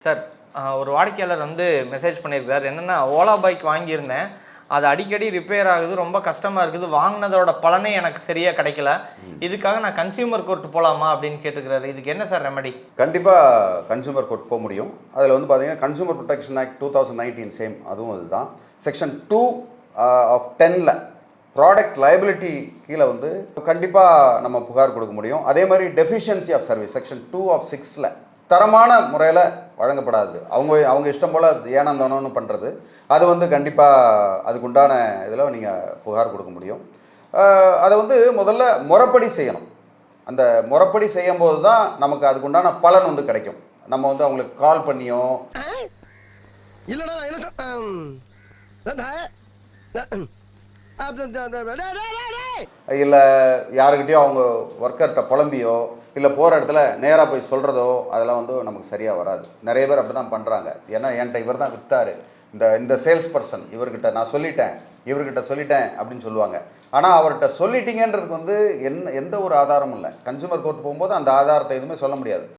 Sir, ஒரு வாடிக்கையாளர் வந்து மெசேஜ் பண்ணியிருக்கார். என்னென்னா, ஓலா பைக் வாங்கியிருந்தேன். அது அடிக்கடி ரிப்பேர் ஆகுது. ரொம்ப கஷ்டமாக இருக்குது. வாங்கினதோட பலனே எனக்கு சரியாக கிடைக்கல. இதுக்காக நான் கன்சியூமர் கோர்ட் போகலாமா அப்படின்னு கேட்டுக்கிறாரு. இதுக்கு என்ன சார் ரெமெடி? கண்டிப்பாக கன்சியூமர் கோர்ட் போக முடியும். அதில் வந்து பார்த்தீங்கன்னா கன்சியூமர் ப்ரொடெக்ஷன் ஆக்ட் 2019 சேம், அதுவும் அதுதான். செக்ஷன் 2 ஆஃப் 10ல் ப்ராடக்ட் லைபிலிட்டி கீழே வந்து கண்டிப்பாக நம்ம புகார் கொடுக்க முடியும். அதே மாதிரி deficiency of service section 2 of 6ல் தரமான முறையில் வழங்கப்படாது. அவங்க இஷ்டம் போல் ஏனந்தானோன்னு பண்ணுறது, அது வந்து கண்டிப்பாக அதுக்குண்டான இதில் நீங்கள் புகார் கொடுக்க முடியும். அதை வந்து முதல்ல முறைப்படி செய்யணும். அந்த முறைப்படி செய்யும்போது தான் நமக்கு அதுக்குண்டான பலன் வந்து கிடைக்கும். நம்ம வந்து அவங்களுக்கு கால் பண்ணியோ இல்லை யாருக்கிட்டையோ அவங்க ஒர்க்கர்கிட்ட புலம்பியோ இல்லை போகிற இடத்துல நேராக போய் சொல்கிறதோ அதெல்லாம் வந்து நமக்கு சரியாக வராது. நிறைய பேர் அப்படி தான் பண்ணுறாங்க. ஏன்னா என்கிட்ட இவர் தான் விற்றாரு, இந்த சேல்ஸ் பர்சன், இவர்கிட்ட நான் சொல்லிட்டேன், இவர்கிட்ட சொல்லிட்டேன் அப்படின்னு சொல்லுவாங்க. ஆனால் அவர்கிட்ட சொல்லிட்டீங்கன்றதுக்கு வந்து எந்த ஒரு ஆதாரமும் இல்லை. கன்சூமர் கோர்ட் போகும்போது அந்த ஆதாரத்தை எதுவுமே சொல்ல முடியாது.